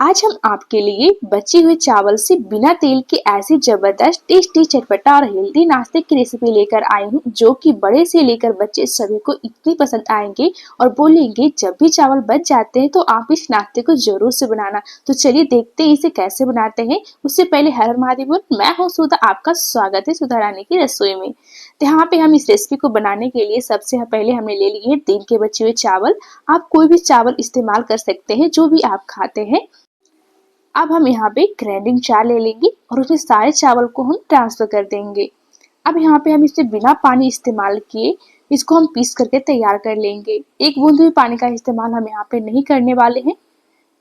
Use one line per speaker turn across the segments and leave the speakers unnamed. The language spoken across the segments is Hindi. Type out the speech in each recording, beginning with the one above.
आज हम आपके लिए बचे हुए चावल से बिना तेल के ऐसी जबरदस्त टेस्टी चटपटा और हेल्दी नाश्ते की रेसिपी लेकर आई हूँ, जो कि बड़े से लेकर बच्चे सभी को इतनी पसंद आएंगे और बोलेंगे जब भी चावल बच जाते हैं तो आप इस नाश्ते को जरूर से बनाना। तो चलिए देखते हैं इसे कैसे बनाते हैं। उससे पहले हर हर महादेव बोल, मैं हूँ सुधा, आपका स्वागत है सुधा रानी की रसोई में। तो यहाँ पे हम इस रेसिपी को बनाने के लिए सबसे पहले हमने ले लिए दिन के बचे हुए चावल। आप कोई भी चावल इस्तेमाल कर सकते हैं जो भी आप खाते हैं। अब हम यहाँ पे ग्राइंडिंग जार ले लेंगे और उसमें सारे चावल को हम ट्रांसफर कर देंगे। अब यहाँ पे हम इसे बिना पानी इस्तेमाल किए इसको हम पीस करके तैयार कर लेंगे। एक बूंद भी पानी का इस्तेमाल हम यहाँ पे नहीं करने वाले हैं।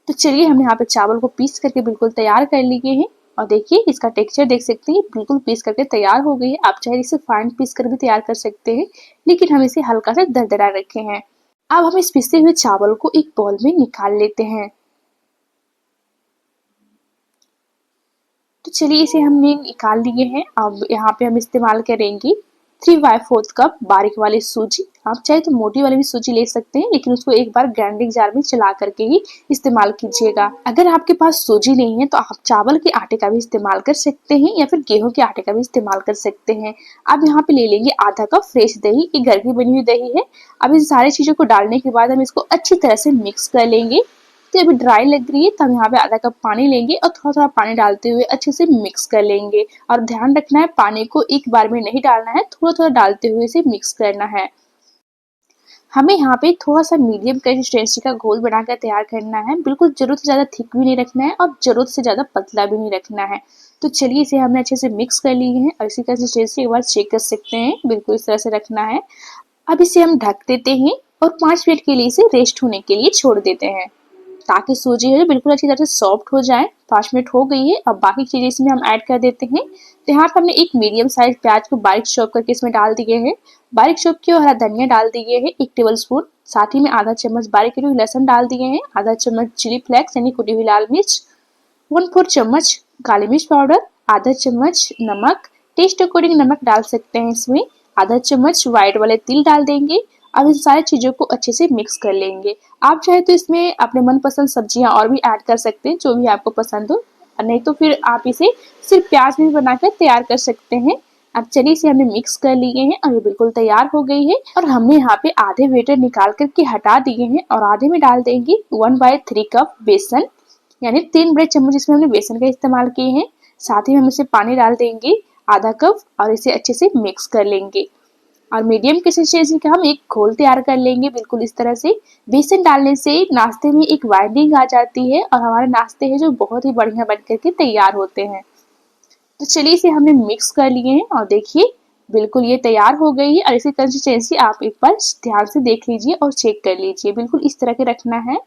तो चलिए हम यहाँ पे चावल को पीस करके बिल्कुल तैयार कर लिए हैं और देखिए इसका टेक्सचर देख सकते हैं, बिल्कुल पीस करके तैयार हो गई है। आप चाहे इसे फाइन पीस कर भी तैयार कर सकते हैं, लेकिन हम इसे हल्का सा दरदरा रखे हैं। अब हम इस पिसे हुए चावल को एक बाउल में निकाल लेते हैं। तो चलिए इसे हमने निकाल लिए हैं। अब यहाँ पे हम इस्तेमाल करेंगे 3/4 कप बारीक वाली सूजी। आप चाहे तो मोटी वाली भी सूजी ले सकते हैं, लेकिन उसको एक बार ग्राइंडिंग जार में चला करके ही इस्तेमाल कीजिएगा। अगर आपके पास सूजी नहीं है तो आप चावल के आटे का भी इस्तेमाल कर सकते हैं या फिर गेहूं के आटे का भी इस्तेमाल कर सकते हैं। अब यहाँ पे ले लेंगे आधा कप फ्रेश दही, ये घर की बनी हुई दही है। अब इन सारी चीजों को डालने के बाद हम इसको अच्छी तरह से मिक्स कर लेंगे। तो अभी ड्राई लग रही है तो हम यहाँ पे आधा कप पानी लेंगे और थोड़ा थोड़ा पानी डालते हुए अच्छे से मिक्स कर लेंगे। और ध्यान रखना है पानी को एक बार में नहीं डालना है, थोड़ा थोड़ा डालते हुए इसे मिक्स करना है। हमें यहाँ पे थोड़ा सा मीडियम कंसिस्टेंसी का घोल बनाकर तैयार करना है। बिल्कुल जरूरत से ज्यादा थिक भी नहीं रखना है और जरूरत से ज्यादा पतला भी नहीं रखना है। तो चलिए इसे हमने अच्छे से मिक्स कर लिए हैं और इसी कंसिस्टेंसी एक बार चेक कर सकते हैं, बिल्कुल इस तरह से रखना है। अब इसे हम ढक देते हैं और 5 मिनट के लिए इसे रेस्ट होने के लिए छोड़ देते हैं, ताकि सूजी है जो बिल्कुल अच्छी तरह से सॉफ्ट हो जाए। 5 मिनट हो गई है। अब बाकी चीजें इसमें हम ऐड कर देते हैं। तो यहाँ पर हमने एक मीडियम साइज प्याज को बारीक चॉप करके इसमें डाल दिए हैं। बारीक चॉप किया हरा धनिया डाल दिए हैं 1 टेबल स्पून। साथ ही में आधा चम्मच बारीक कटी हुई लहसुन डाल दिए हैं। आधा चम्मच चिली फ्लेक्स यानी कुटी हुई लाल मिर्च, 1/4 चम्मच काली मिर्च पाउडर, आधा चम्मच नमक, टेस्ट अकॉर्डिंग नमक डाल सकते हैं इसमें। आधा चम्मच व्हाइट वाले तिल डाल देंगे। अब इन सारी चीजों को अच्छे से मिक्स कर लेंगे। आप चाहे तो इसमें अपने मनपसंद सब्जियां और भी ऐड कर सकते हैं, जो भी आपको पसंद हो, नहीं तो फिर आप इसे सिर्फ प्याज में बनाकर तैयार कर सकते हैं। अब चलिए इसे हमने मिक्स कर लिए हैं और ये बिल्कुल तैयार हो गई है। और हमने यहाँ पे आधे वेटर निकाल करके हटा दिए हैं और आधे में डाल देंगे 1/3 कप बेसन, यानी 3 बड़े चम्मच इसमें हमने बेसन का इस्तेमाल किए हैं। साथ ही हम इसे पानी डाल देंगे आधा कप और इसे अच्छे से मिक्स कर लेंगे। और मीडियम कंसिस्टेंसी का हम एक घोल तैयार कर लेंगे बिल्कुल इस तरह से। बेसन डालने से नाश्ते में एक वाइंडिंग आ जाती है और हमारे नाश्ते हैं जो बहुत ही बढ़िया बन करके तैयार होते हैं। तो चलिए इसे हमने मिक्स कर लिए हैं और देखिए बिल्कुल ये तैयार हो गई है। और इसी कंसिस्टेंसी आप एक बार ध्यान से देख लीजिए और चेक कर लीजिए, बिल्कुल इस तरह के रखना है।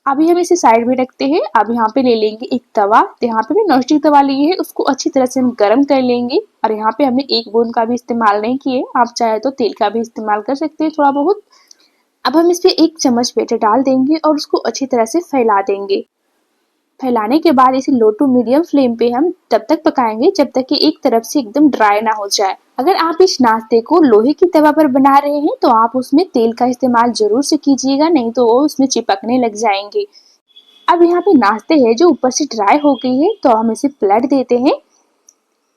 अभी हम इसे साइड में रखते हैं। अब यहाँ पे ले लेंगे एक तवा। तो यहाँ पे भी नॉनस्टिक तवा लिए है, उसको अच्छी तरह से हम गर्म कर लेंगे। और यहाँ पे हमने एक बूंद का भी इस्तेमाल नहीं किए, आप चाहे तो तेल का भी इस्तेमाल कर सकते हैं थोड़ा बहुत। अब हम इस पे 1 चम्मच बेटर डाल देंगे और उसको अच्छी तरह से फैला देंगे। फैलाने के बाद इसे लो टू मीडियम फ्लेम पे हम तब तक पकाएंगे जब तक कि एक तरफ से एकदम ड्राई ना हो जाए। अगर आप इस नाश्ते को लोहे की तवा पर बना रहे हैं तो आप उसमें तेल का इस्तेमाल जरूर से कीजिएगा, नहीं तो वो उसमें चिपकने लग जाएंगे। अब यहाँ पे नाश्ते है जो ऊपर से ड्राई हो गई है, तो हम इसे पलट देते हैं।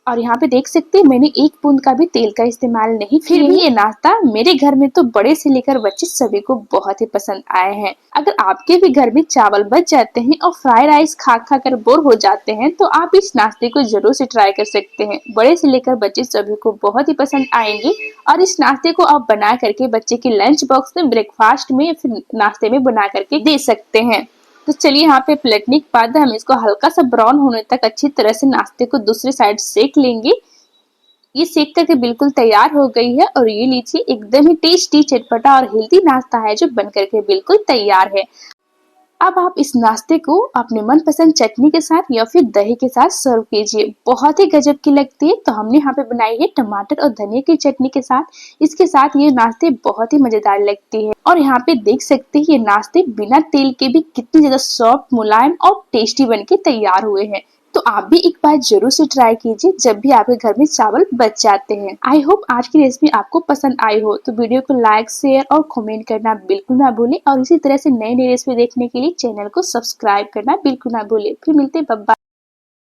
और यहाँ पे देख सकते हैं मैंने 1 बूंद का भी तेल का इस्तेमाल नहीं किया। फिर भी ये नाश्ता मेरे घर में तो बड़े से लेकर बच्चे सभी को बहुत ही पसंद आए हैं। अगर आपके भी घर में चावल बच जाते हैं और फ्राइड राइस खा खा कर बोर हो जाते हैं तो आप इस नाश्ते को जरूर से ट्राई कर सकते हैं। बड़े से लेकर बच्चे सभी को बहुत ही पसंद आएंगे। और इस नाश्ते को आप बना करके बच्चे के लंच बॉक्स में, ब्रेकफास्ट में या फिर नाश्ते में बना करके दे सकते हैं। तो चलिए यहाँ पे पलटने के बाद हम इसको हल्का सा ब्राउन होने तक अच्छी तरह से नाश्ते को दूसरी साइड सेक लेंगे। ये सेक करके बिल्कुल तैयार हो गई है और ये लीजिए एकदम ही टेस्टी चटपटा और हेल्दी नाश्ता है जो बन करके बिल्कुल तैयार है। अब आप इस नाश्ते को अपने मनपसंद चटनी के साथ या फिर दही के साथ सर्व कीजिए, बहुत ही गजब की लगती है। तो हमने यहाँ पे बनाई है टमाटर और धनिया की चटनी के साथ। इसके साथ ये नाश्ते बहुत ही मजेदार लगती है। और यहाँ पे देख सकते हैं ये नाश्ते बिना तेल के भी कितनी ज्यादा सॉफ्ट, मुलायम और टेस्टी बन के तैयार हुए हैं। तो आप भी एक बार जरूर से ट्राई कीजिए जब भी आपके घर में चावल बच जाते हैं। आई होप आज की रेसिपी आपको पसंद आई हो, तो वीडियो को लाइक, शेयर और कमेंट करना बिल्कुल ना भूलें और इसी तरह से नई नई रेसिपी देखने के लिए चैनल को सब्सक्राइब करना बिल्कुल ना भूलें। फिर मिलते हैं, बाय बाय।